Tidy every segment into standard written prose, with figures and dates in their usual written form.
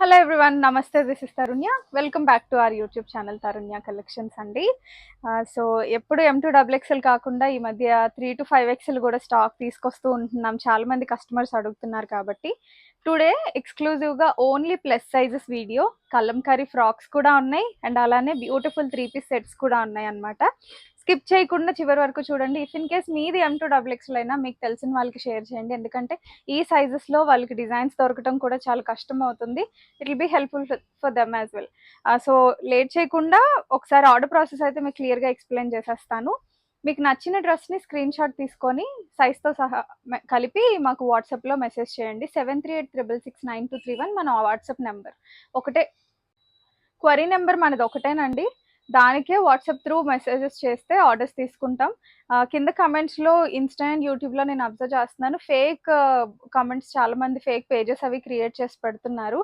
Hello everyone, నమస్తే. This is Tarunya. Welcome back to our YouTube channel Tarunya collections అండి. So ఎప్పుడు M2XXL కాకుండా ఈ మధ్య 3 to 5XL కూడా స్టాక్ తీసుకొస్తూ ఉంటున్నాం. చాలా మంది కస్టమర్స్ అడుగుతున్నారు కాబట్టి టుడే ఎక్స్క్లూజివ్గా only plus sizes video, Kalamkari frocks కూడా ఉన్నాయి అండ్ అలానే బ్యూటిఫుల్ 3 పీస్ సెట్స్ కూడా ఉన్నాయి అన్నమాట. స్కిప్ చేయకుండా చివరి వరకు చూడండి. ఇఫ్ ఇన్ కేస్ మీది M2XXL అయినా మీకు తెలిసిన వాళ్ళకి షేర్ చేయండి, ఎందుకంటే ఈ సైజెస్లో వాళ్ళకి డిజైన్స్ దొరకడం కూడా చాలా కష్టం అవుతుంది. It will be helpful for them as well. So late చేయకుండా ఒకసారి ఆర్డర్ ప్రాసెస్ అయితే మీకు క్లియర్గా ఎక్స్ప్లెయిన్ చేసేస్తాను. మీకు నచ్చిన డ్రెస్ని స్క్రీన్ షాట్ తీసుకొని సైజ్తో సహా కలిపి మాకు వాట్సాప్లో మెసేజ్ చేయండి. 7386669231 మన వాట్సాప్ నెంబర్. ఒకటే క్వరీ నెంబర్ మనది ఒకటేనండి. దానికే వాట్సాప్ త్రూ మెసేజెస్ చేస్తే ఆర్డర్స్ తీసుకుంటాం. కింద కమెంట్స్లో ఇన్స్టా అండ్ యూట్యూబ్లో నేను అబ్జర్వ్ చేస్తున్నాను, ఫేక్ కమెంట్స్, చాలా మంది ఫేక్ పేజెస్ అవి క్రియేట్ చేసి పెడుతున్నారు.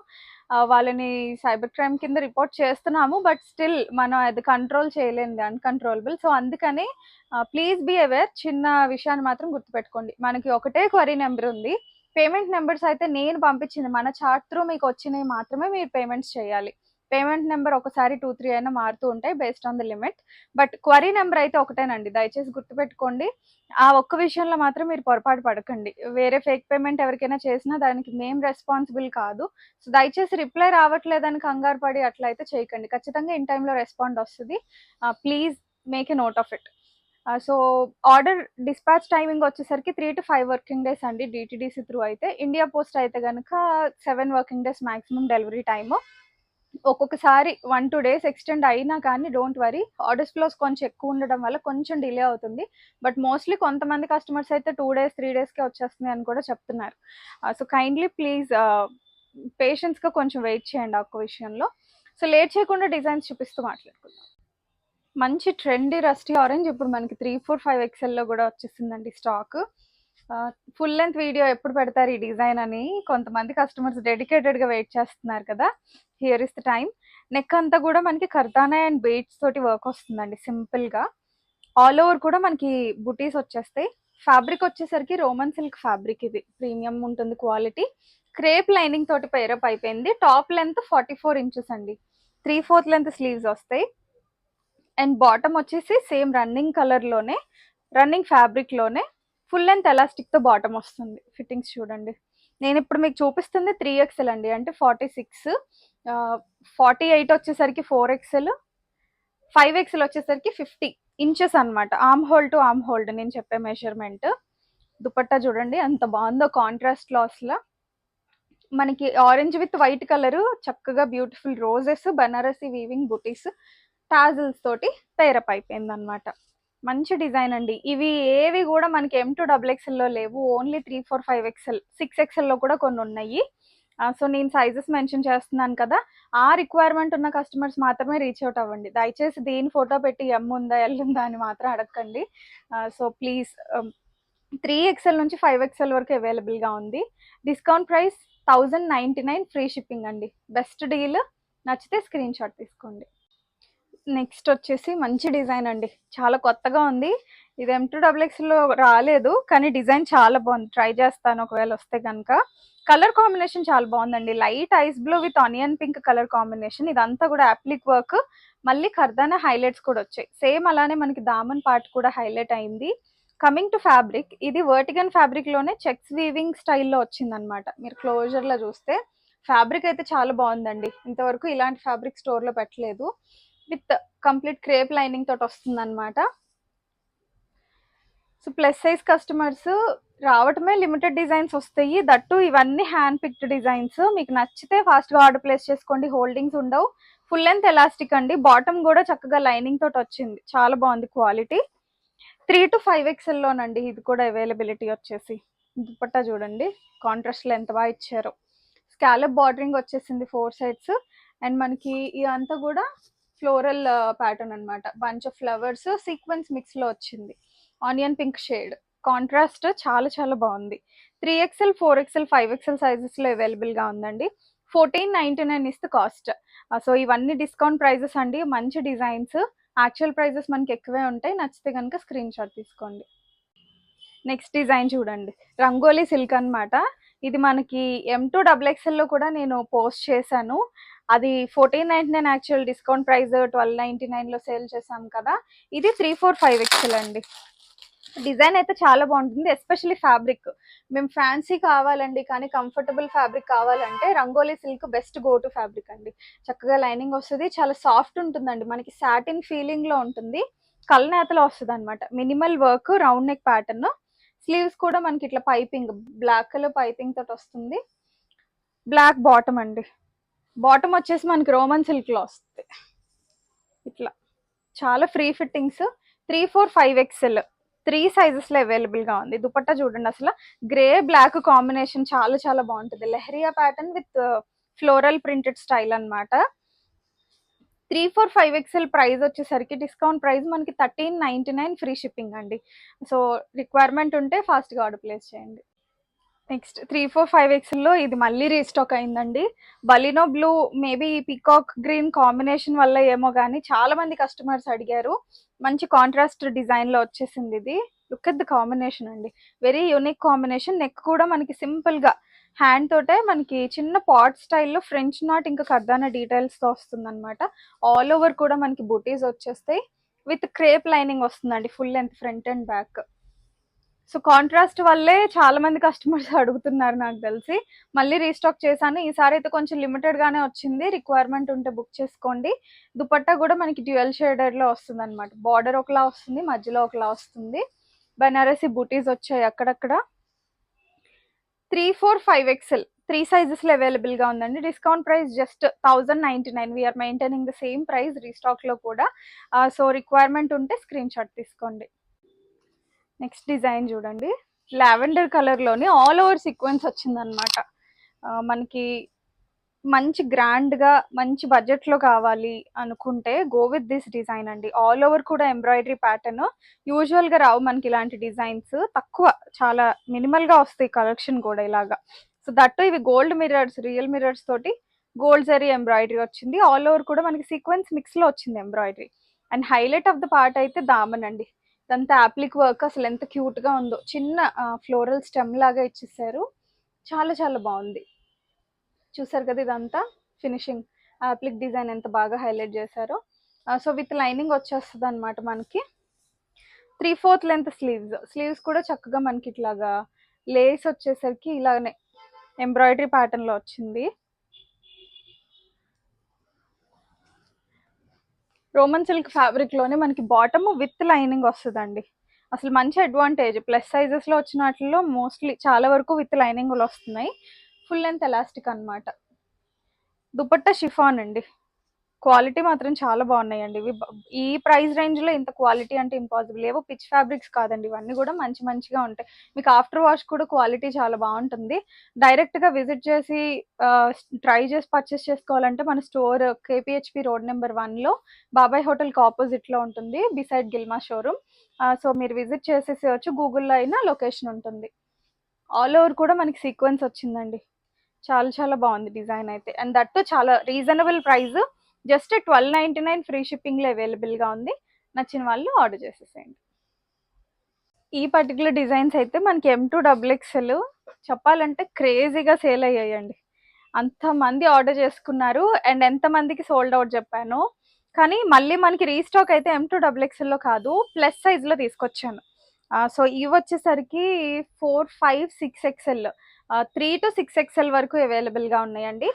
వాళ్ళని సైబర్ క్రైమ్ కింద రిపోర్ట్ చేస్తున్నాము, బట్ స్టిల్ మనం అది కంట్రోల్ చేయలేంది, అన్కంట్రోలబుల్. సో అందుకని ప్లీజ్ బీ అవేర్. చిన్న విషయాన్ని మాత్రం గుర్తుపెట్టుకోండి, మనకి ఒకటే క్వరీ నెంబర్ ఉంది. పేమెంట్ నెంబర్స్ అయితే నేను పంపించింది మన చార్ట్ త్రూ మీకు వచ్చినవి మాత్రమే మీరు పేమెంట్స్ చేయాలి. పేమెంట్ నెంబర్ ఒకసారి 2-3 అయినా మారుతూ ఉంటాయి based on the limit, but query number అయితే ఒకటేనండి. దయచేసి గుర్తుపెట్టుకోండి. ఆ ఒక్క విషయంలో మాత్రం మీరు పొరపాటు పడకండి. వేరే ఫేక్ పేమెంట్ ఎవరికైనా చేసినా దానికి మేము రెస్పాన్సిబుల్ కాదు. సో దయచేసి రిప్లై రావట్లేదని కంగారు పడి అట్లా అయితే చేయకండి. ఖచ్చితంగా ఇన్ టైంలో రెస్పాండ్ వస్తుంది. Please make a note of it. So order dispatch timing వచ్చేసరికి 3 to 5 వర్కింగ్ డేస్ అండి. డిటిడిసి త్రూ అయితే, ఇండియా పోస్ట్ అయితే కనుక 7 working days maximum delivery time. ఒక్కొక్కసారి 1-2 డేస్ ఎక్స్టెండ్ అయినా కానీ డోంట్ వరీ, ఆర్డర్స్ ఫ్లోస్ కొంచెం ఎక్కువ ఉండడం వల్ల కొంచెం డిలే అవుతుంది. బట్ మోస్ట్లీ కొంతమంది కస్టమర్స్ అయితే 2 డేస్ 3 డేస్కే వచ్చేస్తుంది అని కూడా చెప్తున్నారు. సో కైండ్లీ ప్లీజ్ పేషెన్స్గా కొంచెం వెయిట్ చేయండి ఆ ఒక్క విషయంలో. సో లేట్ చేయకుండా డిజైన్స్ చూపిస్తూ మాట్లాడుకుందాం. మంచి ట్రెండీ రస్టీ ఆరెంజ్ ఇప్పుడు మనకి 3-4-5XLలో కూడా వచ్చేసిందండి స్టాక్. ఫుల్ లెంత్ వీడియో ఎప్పుడు పెడతారు ఈ డిజైన్ అని కొంతమంది కస్టమర్స్ డెడికేటెడ్గా వెయిట్ చేస్తున్నారు కదా. Here is the time. Neck అంతా కూడా మనకి కర్దానా అండ్ బీడ్స్ తోటి వర్క్ వస్తుందండి సింపుల్గా. ఆల్ ఓవర్ కూడా మనకి బుటీస్ వచ్చేస్తాయి. ఫ్యాబ్రిక్ వచ్చేసరికి రోమన్ సిల్క్ ఫ్యాబ్రిక్, ఇది ప్రీమియం ఉంటుంది క్వాలిటీ. క్రేప్ లైనింగ్ తోటి పేరప్ అయిపోయింది. టాప్ లెంత్ 44 ఇంచెస్ అండి. 3/4 లెంత్ స్లీవ్స్ వస్తాయి అండ్ బాటమ్ వచ్చేసి సేమ్ రన్నింగ్ కలర్లోనే, రన్నింగ్ ఫ్యాబ్రిక్లోనే ఫుల్ లెంత్ ఎలాస్టిక్తో బాటమ్ వస్తుంది. ఫిట్టింగ్స్ చూడండి. నేను ఇప్పుడు మీకు చూపిస్తుంది 3XL అండి, అంటే 46. 48 వచ్చేసరికి 4XL, 5XL వచ్చేసరికి 50 ఇంచెస్ అనమాట. Arm whole to arm hold నేను చెప్పే మెజర్మెంట్. దుపట్టా చూడండి ఎంత బాగుందో, కాంట్రాస్ట్ లాస్లో మనకి ఆరెంజ్ విత్ వైట్ కలర్, చక్కగా బ్యూటిఫుల్ రోజెస్, బనారసి వీవింగ్ బుటీస్, టాజిల్స్ తోటి పేరప్ అయిపోయింది అనమాట. మంచి డిజైన్ అండి. ఇవి ఏవి కూడా మనకి M2XXLలో లేవు, ఓన్లీ 3-4-5XL, 6XLలో కూడా కొన్ని ఉన్నాయి. సో నేను సైజెస్ మెన్షన్ చేస్తున్నాను కదా, ఆ రిక్వైర్మెంట్ ఉన్న కస్టమర్స్ మాత్రమే రీచ్ అవుట్ అవ్వండి. దయచేసి దీని ఫోటో పెట్టి M ఉందా L ఉందా అని మాత్రం అడగండి. సో ప్లీజ్, 3XL నుంచి 5XL వరకు అవైలబుల్గా ఉంది. డిస్కౌంట్ ప్రైస్ 1099, ఫ్రీ షిప్పింగ్ అండి. Best deal. నచ్చితే స్క్రీన్ షాట్ తీసుకోండి. నెక్స్ట్ వచ్చేసి మంచి డిజైన్ అండి, చాలా కొత్తగా ఉంది. ఇది M2XXలో రాలేదు కానీ డిజైన్ చాలా బాగుంది. ట్రై చేస్తాను ఒకవేళ వస్తే కనుక. కలర్ కాంబినేషన్ చాలా బాగుందండి. Light ice blue with onion pink colour combination. ఇదంతా కూడా అప్లిక్ వర్క్, మళ్ళీ కర్దానా హైలైట్స్ కూడా వచ్చాయి. సేమ్ అలానే మనకి దామన్ పార్ట్ కూడా హైలైట్ అయింది. కమింగ్ టు ఫ్యాబ్రిక్, ఇది వర్టిగన్ ఫ్యాబ్రిక్లోనే చెక్స్ వీవింగ్ స్టైల్లో వచ్చిందనమాట. మీరు క్లోజర్లో చూస్తే ఫ్యాబ్రిక్ అయితే చాలా బాగుందండి. ఇంతవరకు ఇలాంటి ఫ్యాబ్రిక్ స్టోర్లో పెట్టలేదు. విత్ కంప్లీట్ క్రేప్ లైనింగ్ తోటి వస్తుంది అనమాట. సో ప్లస్ సైజ్ కస్టమర్స్ రావటమే లిమిటెడ్ డిజైన్స్ వస్తాయి, దట్టు ఇవన్నీ హ్యాండ్ పిక్డ్ డిజైన్స్. మీకు నచ్చితే ఫాస్ట్గా ఆర్డర్ ప్లేస్ చేసుకోండి, హోల్డింగ్స్ ఉండవు. ఫుల్ లెంత్ ఎలాస్టిక్ అండి, బాటమ్ కూడా చక్కగా లైనింగ్ తోటి వచ్చింది, చాలా బాగుంది క్వాలిటీ. 3-5XLలోనండి ఇది కూడా అవైలబిలిటీ వచ్చేసి. దుపట్టా చూడండి కాంట్రాస్ట్లో ఎంత బాగా ఇచ్చారో. స్కాలప్ బార్డరింగ్ వచ్చేసింది 4 సైడ్స్ అండ్ మనకి ఇదంతా కూడా ఫ్లోరల్ ప్యాటర్న్ అనమాట. బంచ్ ఆఫ్ ఫ్లవర్స్ సీక్వెన్స్ మిక్స్లో వచ్చింది. ఆనియన్ పింక్ షేడ్ కాంట్రాస్ట్ చాలా చాలా బాగుంది. 3XL, 4XL, 5XL సైజెస్లో అవైలబుల్గా ఉందండి. 1499 ఇస్ ద కాస్ట్. సో ఇవన్నీ డిస్కౌంట్ ప్రైజెస్ అండి. మంచి డిజైన్స్. యాక్చువల్ ప్రైజెస్ మనకి ఎక్కువే ఉంటాయి. నచ్చితే కనుక స్క్రీన్ షాట్ తీసుకోండి. నెక్స్ట్ డిజైన్ చూడండి, రంగోలీ సిల్క్ అనమాట. ఇది మనకి M2 XXL లో కూడా నేను పోస్ట్ చేశాను. అది 1499 యాక్చువల్ డిస్కౌంట్ ప్రైస్ 1299లో సేల్ చేసాం కదా. ఇది 345XL అండి. డిజైన్ అయితే చాలా బాగుంటుంది, ఎస్పెషల్లీ ఫ్యాబ్రిక్. మేము ఫ్యాన్సీ కావాలండి కానీ కంఫర్టబుల్ ఫ్యాబ్రిక్ కావాలంటే rangoli silk best go to fabric అండి. చక్కగా లైనింగ్ వస్తుంది, చాలా సాఫ్ట్ ఉంటుందండి, మనకి సాటిన్ ఫీలింగ్ లో ఉంటుంది, కళ్ళనేతలో వస్తుంది అనమాట. Minimal work, round neck pattern, sleeves కూడా మనకి ఇట్లా పైపింగ్, బ్లాక్ కలర్ పైపింగ్ తోటి వస్తుంది. బ్లాక్ బాటమ్ అండి, బాటమ్ వచ్చేసి మనకి రోమన్ సిల్క్ లో వస్తుంది ఇట్లా. చాలా ఫ్రీ ఫిట్టింగ్స్. 345XL 3 సైజెస్ లో అవైలబుల్ గా ఉంది. దుపట్టా చూడండి, అసలు గ్రే బ్లాక్ కాంబినేషన్ చాలా చాలా బాగుంటుంది. Leheriya pattern with floral printed style అన్నమాట. 345XL ప్రైస్ వచ్చేసరికి డిస్కౌంట్ ప్రైస్ మనకి 1399 ఫ్రీ షిప్పింగ్ అండి. సో రిక్వైర్మెంట్ ఉంటే ఫాస్ట్ గా ఆర్డర్ ప్లేస్ చేయండి. నెక్స్ట్ 345XL లో ఇది మళ్ళీ రీస్టాక్ అయిందండి. బలినో blue, maybe peacock green combination వల్ల ఏమో కానీ చాలా మంది కస్టమర్స్ అడిగారు. మంచి కాంట్రాస్ట్ డిజైన్ లో వచ్చేసింది ఇది. లుక్ ఎట్ ద కాంబినేషన్ అండి, వెరీ యూనిక్ కాంబినేషన్. నెక్ కూడా మనకి సింపుల్ గా హ్యాండ్ తోటే మనకి చిన్న పాట్ స్టైల్లో ఫ్రెంచ్ నాట్ ఇంకా కర్దానా డీటెయిల్స్ తో వస్తుంది అనమాట. ఆల్ ఓవర్ కూడా మనకి బుటీస్ వచ్చేస్తాయి, విత్ క్రేప్ లైనింగ్ వస్తుందండి full length front and back. So contrast వల్లే చాలా మంది కస్టమర్స్ అడుగుతున్నారు నాకు తెలిసి. మళ్ళీ రీస్టాక్ చేశాను, ఈసారి అయితే కొంచెం లిమిటెడ్ గానే వచ్చింది. రిక్వైర్మెంట్ ఉంటే బుక్ చేసుకోండి. దుపట్టా కూడా మనకి డ్యూయల్ షేడెడ్ లో వస్తుంది అనమాట. బార్డర్ ఒకలా వస్తుంది, మధ్యలో ఒకలా వస్తుంది. బనారసి బూటీస్ వచ్చాయి అక్కడక్కడ. 345XL 3 సైజెస్ లో అవైలబుల్ గా ఉందండి. Discount price just 1099. We are maintaining the same price restock లో కూడా. సో రిక్వైర్మెంట్ ఉంటే స్క్రీన్ షాట్ తీసుకోండి. నెక్స్ట్ డిజైన్ చూడండి, లావెండర్ కలర్ లోని ఆల్ ఓవర్ సీక్వెన్స్ వచ్చిందనమాట. మనకి మంచి గ్రాండ్ గా మంచి బడ్జెట్ లో కావాలి అనుకుంటే గో విత్ దిస్ డిజైన్ అండి. ఆల్ ఓవర్ కూడా ఎంబ్రాయిడరీ ప్యాటర్న్. యూజువల్ గా రావు మనకి ఇలాంటి డిజైన్స్, తక్కువ, చాలా మినిమల్ గా వస్తాయి కలెక్షన్ కూడా ఇలాగా. సో దట్టు ఇవి గోల్డ్ మిర్రర్స్, రియల్ మిర్రర్స్ తోటి గోల్డ్ జరీ ఎంబ్రాయిడరీ వచ్చింది. ఆల్ ఓవర్ కూడా మనకి సీక్వెన్స్ మిక్స్ లో వచ్చింది embroidery. And highlight of the part అయితే దామన్ అండి. ఇదంతా యాప్లిక్ వర్క్, అసలు ఎంత క్యూట్ గా ఉందో. చిన్న ఫ్లోరల్ స్టెమ్ లాగా ఇచ్చేసారు, చాలా చాలా బాగుంది. చూసారు కదా, ఇదంతా ఫినిషింగ్ యాప్లిక్ డిజైన్ ఎంత బాగా హైలైట్ చేశారో. సో విత్ లైనింగ్ వచ్చేస్తుంది అనమాట మనకి. 3/4 లెంత్ స్లీవ్స్ కూడా చక్కగా మనకి ఇట్లాగా లేస్ వచ్చేసరికి ఇలానే ఎంబ్రాయిడరీ ప్యాటర్న్ లో వచ్చింది. రోమన్ సిల్క్ ఫ్యాబ్రిక్ లోనే మనకి బాటమ్ విత్ లైనింగ్ వస్తుందండి. అసలు మంచి అడ్వాంటేజ్. ప్లస్ సైజెస్ లో వచ్చిన వాటిలో మోస్ట్లీ చాలా వరకు విత్ లైనింగ్ వస్తున్నాయి. ఫుల్ లెంత్ ఎలాస్టిక్ అనమాట. దుపట్టా షిఫాన్ అండి. క్వాలిటీ మాత్రం చాలా బాగున్నాయండి ఇవి. ఈ ప్రైస్ రేంజ్ లో ఇంత క్వాలిటీ అంటే ఇంపాసిబుల్. ఏవో పిచ్ ఫ్యాబ్రిక్స్ కాదండి, ఇవన్నీ కూడా మంచి మంచిగా ఉంటాయి. మీకు ఆఫ్టర్ వాష్ కూడా క్వాలిటీ చాలా బాగుంటుంది. డైరెక్ట్ గా విజిట్ చేసి ట్రై చేసి పర్చేస్ చేసుకోవాలంటే మన స్టోర్ KPHP రోడ్ నెంబర్ 1 లో బాబాయ్ హోటల్ కి ఆపోజిట్ లో ఉంటుంది, బిసైడ్ గిల్మా షోరూమ్. సో మీరు విజిట్ చేసేసేయచ్చు, గూగుల్లో అయినా లొకేషన్ ఉంటుంది. ఆల్ ఓవర్ కూడా మనకి సీక్వెన్స్ వచ్చిందండి. చాలా చాలా బాగుంది డిజైన్ అయితే. అండ్ దట్టు చాలా reasonable price, just 1299 free shipping లో అవైలబుల్ గా ఉంది. నచ్చిన వాళ్ళు ఆర్డర్ చేసేసేయండి. ఈ పర్టికులర్ డిజైన్స్ అయితే మనకి M2 XXL చెప్పాలంటే క్రేజీగా సేల్ అయ్యాయండి. అంతమంది ఆర్డర్ చేసుకున్నారు. అండ్ ఎంతమందికి సోల్డ్ అవుట్ చెప్పాను. కానీ మళ్ళీ మనకి రీస్టాక్ అయితే M2 XXL లో కాదు, ప్లస్ సైజ్ లో తీసుకొచ్చాను. సో ఇవి వచ్చేసరికి 4, 5, 6XL, 3 to 6XL వరకు అవైలబుల్ గా ఉన్నాయండి.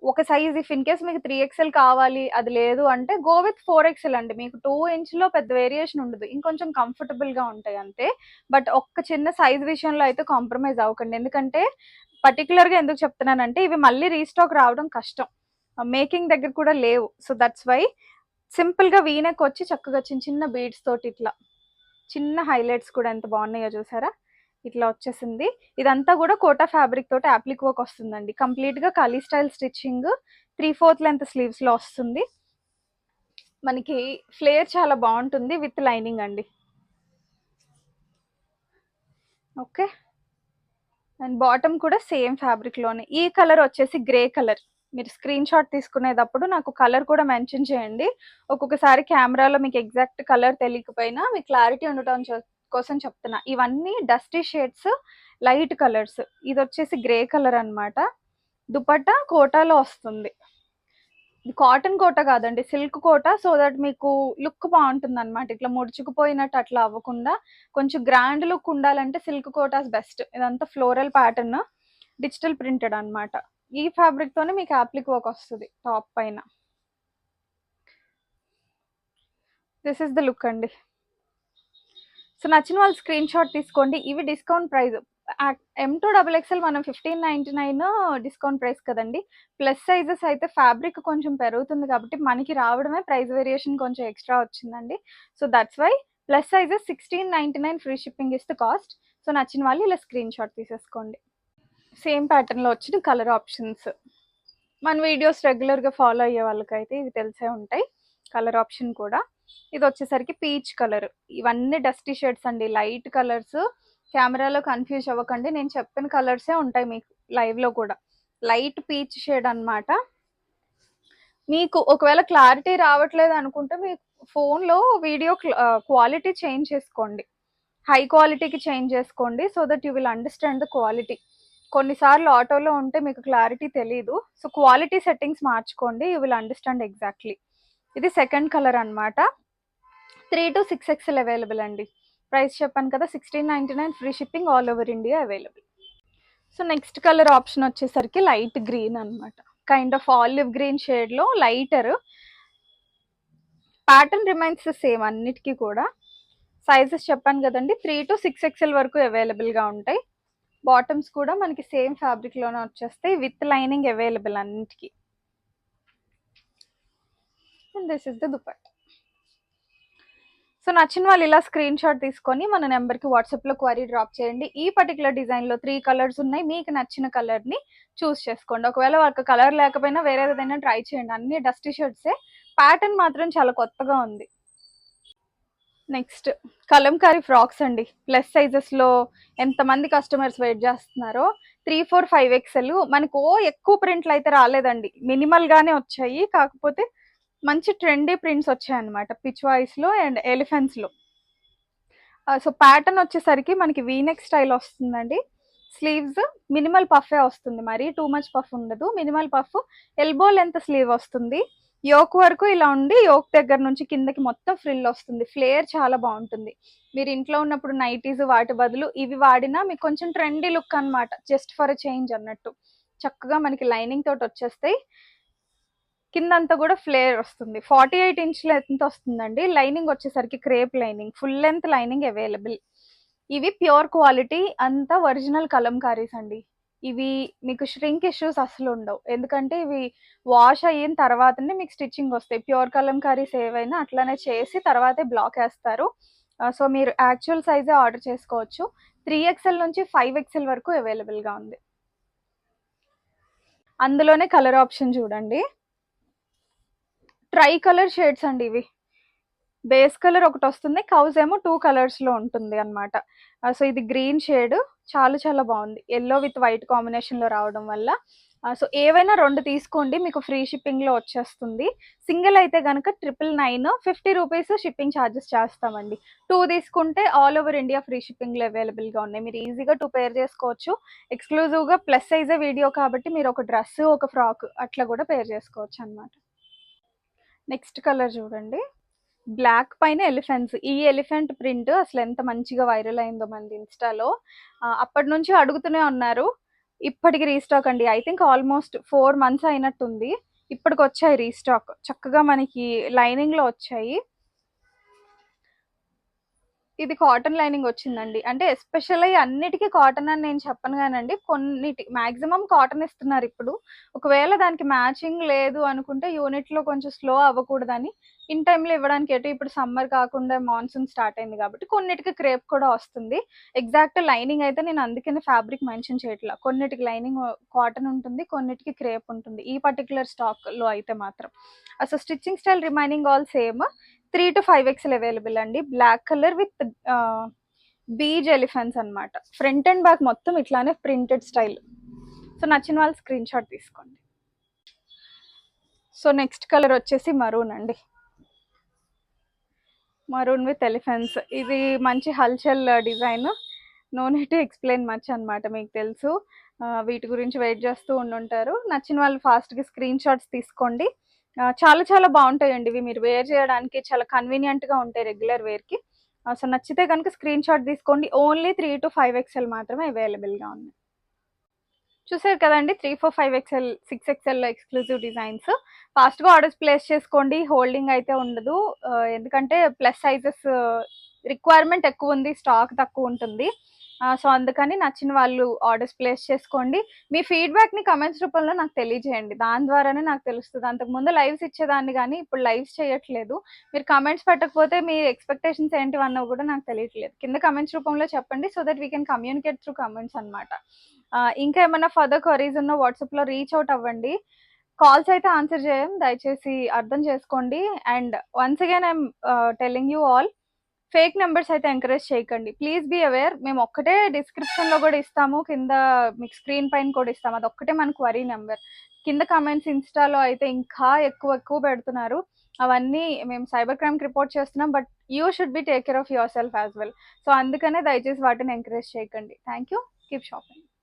ఒక సైజ్ ఇఫ్ ఇన్ కేస్ మీకు 3XL కావాలి, అది లేదు అంటే గో విత్ 4XL అండి. మీకు 2 ఇంచ్ లో పెద్ద వేరియేషన్ ఉండదు, ఇంకొంచెం కంఫర్టబుల్ గా ఉంటాయి అంతే. బట్ ఒక్క చిన్న సైజ్ విషయంలో అయితే కాంప్రమైజ్ అవ్వకండి. ఎందుకంటే పర్టికులర్ గా ఎందుకు చెప్తున్నానంటే ఇవి మళ్ళీ రీస్టాక్ రావడం కష్టం, మేకింగ్ దగ్గర కూడా లేవు. సో దట్స్ వై సింపుల్ గా వీనెక్ వచ్చి చక్కగా చిన్న చిన్న బీడ్స్ తోటి ఇట్లా చిన్న హైలైట్స్ కూడా ఎంత బాగున్నాయో చూసారా, ఇట్లా వచ్చేసింది. ఇదంతా కూడా కోటా ఫ్యాబ్రిక్ తోటి అప్లిక్ వర్క్ వస్తుందండి. కంప్లీట్ గా కలీ స్టైల్ స్టిచ్చింగ్, 3/4 లెంత్ స్లీవ్స్ లో వస్తుంది. మనకి ఫ్లేర్ చాలా బాగుంటుంది విత్ లైనింగ్ అండి. ఓకే, అండ్ బాటమ్ కూడా సేమ్ ఫ్యాబ్రిక్ లోనే. ఈ కలర్ వచ్చేసి గ్రే కలర్. మీరు స్క్రీన్ షాట్ తీసుకునేటప్పుడు నాకు కలర్ కూడా మెన్షన్ చేయండి. ఒక్కొక్కసారి కెమెరాలో మీకు ఎగ్జాక్ట్ కలర్ తెలియకపోయినా మీకు క్లారిటీ ఉండటం కోసం చెప్తున్నా. ఇవన్నీ డస్టీ షేడ్స్, లైట్ కలర్స్. ఇది వచ్చేసి గ్రే కలర్ అన్నమాట. దుపట్టా కోటాలో వస్తుంది. ఇది కాటన్ కోట కాదండి, సిల్క్ కోట. సో దట్ మీకు లుక్ బాగుంటుంది అనమాట. ఇట్లా ముడుచుకుపోయినట్టు అట్లా అవ్వకుండా కొంచెం గ్రాండ్ లుక్ ఉండాలంటే సిల్క్ కోటాస్ బెస్ట్. ఇదంతా ఫ్లోరల్ ప్యాటర్న్, డిజిటల్ ప్రింటెడ్ అన్నమాట. ఈ ఫ్యాబ్రిక్ తోనే మీకు యాప్లిక్ వర్క్ వస్తుంది టాప్ పైన. దిస్ ఇస్ ద లుక్ అండి. సో నచ్చిన వాళ్ళు స్క్రీన్ షాట్ తీసుకోండి. ఇవి డిస్కౌంట్ ప్రైస్. M2XXL మనం 1599 డిస్కౌంట్ ప్రైస్ కదండి. ప్లస్ సైజెస్ అయితే ఫ్యాబ్రిక్ కొంచెం పెరుగుతుంది కాబట్టి మనకి రావడమే ప్రైస్ వేరియేషన్ కొంచెం ఎక్స్ట్రా వచ్చిందండి. So that's why plus sizes 1699 free shipping is the cost. So నచ్చిన వాళ్ళు ఇలా స్క్రీన్ షాట్ తీసేసుకోండి. సేమ్ ప్యాటర్న్లో వచ్చిన కలర్ ఆప్షన్స్ మన వీడియోస్ రెగ్యులర్గా ఫాలో అయ్యే వాళ్ళకైతే ఇవి తెలిసే ఉంటాయి. కలర్ ఆప్షన్ కూడా ఇది వచ్చేసరికి పీచ్ కలర్. ఇవన్నీ డస్టీ షేడ్స్ అండి, లైట్ కలర్స్. కెమెరాలో కన్ఫ్యూజ్ అవ్వకండి, నేను చెప్పిన కలర్సే ఉంటాయి మీకు లైవ్లో కూడా. లైట్ పీచ్ షేడ్ అన్నమాట. మీకు ఒకవేళ క్లారిటీ రావట్లేదు అనుకుంటే మీ ఫోన్లో వీడియో క్వాలిటీ చేంజ్ చేసుకోండి, హై క్వాలిటీకి చేంజ్ చేసుకోండి. So that you will understand the quality. కొన్నిసార్లు ఆటోలో ఉంటే మీకు క్లారిటీ తెలీదు. సో క్వాలిటీ సెట్టింగ్స్ మార్చుకోండి, యూ విల్ అండర్స్టాండ్ ఎగ్జాక్ట్లీ. ఇది సెకండ్ కలర్ అన్నమాట. 3 to 6XL అవైలబుల్ అండి. ప్రైస్ చెప్పాను కదా, 1699 free shipping, all over India available. So next colour option వచ్చేసరికి లైట్ గ్రీన్ అన్నమాట. కైండ్ ఆఫ్ ఆలివ్ గ్రీన్ షేడ్లో లైటర్. ప్యాటర్న్ రిమైన్స్ సేమ్ అన్నిటికీ కూడా. సైజెస్ చెప్పాను కదండి, 3 to 6XL వరకు అవైలబుల్గా ఉంటాయి. బాటమ్స్ కూడా మనకి సేమ్ ఫ్యాబ్రిక్లోనే వచ్చేస్తాయి, విత్ లైనింగ్ అవైలబుల్ అన్నిటికీ. And this is the dupatta. So నచ్చిన వాళ్ళు ఇలా స్క్రీన్ షాట్ తీసుకొని మన నెంబర్కి వాట్సాప్లో క్వరీ డ్రాప్ చేయండి. ఈ పర్టికులర్ డిజైన్లో 3 కలర్స్ ఉన్నాయి, మీకు నచ్చిన కలర్ని చూస్ చేసుకోండి. ఒకవేళ వాళ్ళకి కలర్ లేకపోయినా వేరే ఏదైనా ట్రై చేయండి. అన్ని డస్టీ షర్ట్సే, ప్యాటర్న్ మాత్రం చాలా కొత్తగా ఉంది. నెక్స్ట్ కలంకారీ ఫ్రాక్స్ అండి. ప్లస్ సైజెస్లో ఎంతమంది కస్టమర్స్ వెయిట్ చేస్తున్నారో. 3, 4, 5XL. మనకు ఎక్కువ ప్రింట్లు అయితే రాలేదండి, మినిమల్గానే వచ్చాయి. కాకపోతే మంచి ట్రెండీ ప్రింట్స్ వచ్చాయన్నమాట, పిచ్ వాయిస్లో అండ్ ఎలిఫెంట్స్లో. సో ప్యాటర్న్ వచ్చేసరికి మనకి వీనెక్ స్టైల్ వస్తుందండి. స్లీవ్స్ మినిమల్ పఫే వస్తుంది, మరి టూ మచ్ పఫ్ ఉండదు, minimal puff. Elbow length slew వస్తుంది. యోక్ వరకు ఇలా ఉండి యోక్ దగ్గర నుంచి కిందకి మొత్తం ఫ్రిల్ వస్తుంది. ఫ్లేర్ చాలా బాగుంటుంది. మీరు ఇంట్లో ఉన్నప్పుడు నైటీస్ వాటి బదులు ఇవి వాడినా మీకు కొంచెం ట్రెండీ లుక్ అన్నమాట, జస్ట్ ఫర్ ఎ చేంజ్ అన్నట్టు. చక్కగా మనకి లైనింగ్ తోటి వచ్చేస్తాయి. కిందంతా కూడా ఫ్లేర్ వస్తుంది. 48 ఇంచ్ లెంత్ వస్తుందండి. లైనింగ్ వచ్చేసరికి crepe lining, full length lining available. ఇవి ప్యూర్ క్వాలిటీ, అంతా ఒరిజినల్ కలంకారీస్ అండి. ఇవి మీకు ష్రింక్ ఇష్యూస్ అసలు ఉండవు, ఎందుకంటే ఇవి వాష్ అయిన తర్వాతనే మీకు స్టిచ్చింగ్ వస్తాయి. ప్యూర్ కలంకారీస్ ఏవైనా అట్లానే చేసి తర్వాతే బ్లాక్ వేస్తారు. సో మీరు యాక్చువల్ సైజే ఆర్డర్ చేసుకోవచ్చు. 3XL నుంచి 5XL వరకు అవైలబుల్గా ఉంది. అందులోనే కలర్ ఆప్షన్ చూడండి, ట్రై కలర్ షేడ్స్ అండి ఇవి. బేస్ కలర్ ఒకటి వస్తుంది, కౌజ్ ఏమో 2 కలర్స్లో ఉంటుంది అనమాట. సో ఇది గ్రీన్ షేడ్, చాలా చాలా బాగుంది. ఎల్లో విత్ వైట్ కాంబినేషన్లో రావడం వల్ల. సో ఏవైనా 2 తీసుకోండి, మీకు ఫ్రీ షిప్పింగ్లో వచ్చేస్తుంది. సింగిల్ అయితే కనుక 999, 50 రూపీస్ షిప్పింగ్ ఛార్జెస్ చేస్తామండి. 2 తీసుకుంటే ఆల్ ఓవర్ ఇండియా ఫ్రీ షిప్పింగ్లో అవైలబుల్గా ఉన్నాయి. మీరు ఈజీగా 2 పేర్ చేసుకోవచ్చు. ఎక్స్క్లూజివ్గా ప్లస్ సైజే వీడియో కాబట్టి మీరు ఒక డ్రెస్, ఒక ఫ్రాక్ అట్లా కూడా పేర్ చేసుకోవచ్చు అనమాట. నెక్స్ట్ కలర్ చూడండి, బ్లాక్ పైన ఎలిఫెంట్స్. ఈ ఎలిఫెంట్ ప్రింట్ అసలు ఎంత మంచిగా వైరల్ అయిందో మన ఇన్స్టాలో. అప్పటి నుంచి అడుగుతూనే ఉన్నారు. ఇప్పటికి రీస్టాక్ అండి. ఐ థింక్ ఆల్మోస్ట్ 4 months అయినట్టుంది. ఇప్పటికి వచ్చాయి రీస్టాక్, చక్కగా మనకి లైనింగ్లో వచ్చాయి. ఇది కాటన్ లైనింగ్ వచ్చిందండి. అంటే ఎస్పెషల్లీ అన్నిటికీ కాటన్ అని నేను చెప్పను కానండి, కొన్నిటి మాక్సిమం కాటన్ ఇస్తున్నారు ఇప్పుడు. ఒకవేళ దానికి మ్యాచింగ్ లేదు అనుకుంటే యూనిట్లో కొంచెం స్లో అవ్వకూడదని ఇన్ టైంలో ఇవ్వడానికి. ఎటు ఇప్పుడు సమ్మర్ కాకుండా మాన్సూన్ స్టార్ట్ అయింది కాబట్టి కొన్నిటికి క్రేప్ కూడా వస్తుంది. ఎగ్జాక్ట్ లైనింగ్ అయితే నేను అందుకని ఫ్యాబ్రిక్ మెన్షన్ చేయట్లా. కొన్నిటికి లైనింగ్ కాటన్ ఉంటుంది, కొన్నిటికి క్రేప్ ఉంటుంది, ఈ పర్టికులర్ స్టాక్లో అయితే మాత్రం. అసలు stitching style remaining all same. 3 to 5XL available అండి. Black colour with beige elephants అనమాట. ఫ్రంట్ అండ్ బ్యాక్ మొత్తం ఇట్లానే ప్రింటెడ్ స్టైల్. సో నచ్చిన వాళ్ళు స్క్రీన్ షాట్ తీసుకోండి. సో నెక్స్ట్ కలర్ వచ్చేసి మరూన్ అండి. మరూన్ విత్ ఎలిఫెంట్స్, ఇది మంచి హల్చల్ design. No need to explain much అనమాట, మీకు తెలుసు. వీటి గురించి వెయిట్ చేస్తూ ఉండుంటారు. నచ్చిన వాళ్ళు ఫాస్ట్గా స్క్రీన్ షాట్స్ తీసుకోండి. చాలా చాలా బాగుంటాయండి ఇవి, మీరు వేర్ చేయడానికి చాలా కన్వీనియంట్గా ఉంటాయి రెగ్యులర్ వేర్కి. సో నచ్చితే కనుక స్క్రీన్ షాట్ తీసుకోండి. ఓన్లీ 3 to 5 XL మాత్రమే అవైలబుల్గా ఉన్నాయి. చూసారు కదండి, 3, 4, 5 XL, 6 XL ఎక్స్క్లూజివ్ డిజైన్స్. ఫాస్ట్గా ఆర్డర్స్ ప్లేస్ చేసుకోండి, హోల్డింగ్ అయితే ఉండదు. ఎందుకంటే ప్లస్ సైజెస్ రిక్వైర్మెంట్ ఎక్కువ ఉంది, స్టాక్ తక్కువ ఉంటుంది. సో అందుకని నచ్చిన వాళ్ళు ఆర్డర్స్ ప్లేస్ చేసుకోండి. మీ ఫీడ్బ్యాక్ని కమెంట్స్ రూపంలో నాకు తెలియజేయండి, దాని ద్వారానే నాకు తెలుస్తుంది. అంతకుముందు లైవ్స్ ఇచ్చేదాన్ని కానీ ఇప్పుడు లైవ్స్ చేయట్లేదు. మీరు కమెంట్స్ పెట్టకపోతే మీ ఎక్స్పెక్టేషన్స్ ఏంటివన్నో కూడా నాకు తెలియట్లేదు. కింద కమెంట్స్ రూపంలో చెప్పండి, so that we can communicate through comments అనమాట. ఇంకా ఏమైనా ఫర్దర్ క్వరీస్ ఉన్న వాట్సాప్లో రీచ్ అవుట్ అవ్వండి. కాల్స్ అయితే ఆన్సర్ చేయం, దయచేసి అర్థం చేసుకోండి. And once again I'm telling you all, fake numbers అయితే ఎంకరేజ్ చేయకండి. Please be aware. మేము ఒక్కటే డిస్క్రిప్షన్లో కూడా ఇస్తాము, కింద మీకు స్క్రీన్ పైన కూడా ఇస్తాము, అది ఒక్కటే మన క్వరీ నెంబర్. కింద కమెంట్స్ ఇన్స్టాలో అయితే ఇంకా ఎక్కువ ఎక్కువ పెడుతున్నారు, అవన్నీ మేము సైబర్ క్రైమ్కి రిపోర్ట్ చేస్తున్నాం. But you should be take care of your self as well. So అందుకనే దయచేసి వాటిని ఎంకరేజ్ చేయకండి. Thank you. Keep shopping.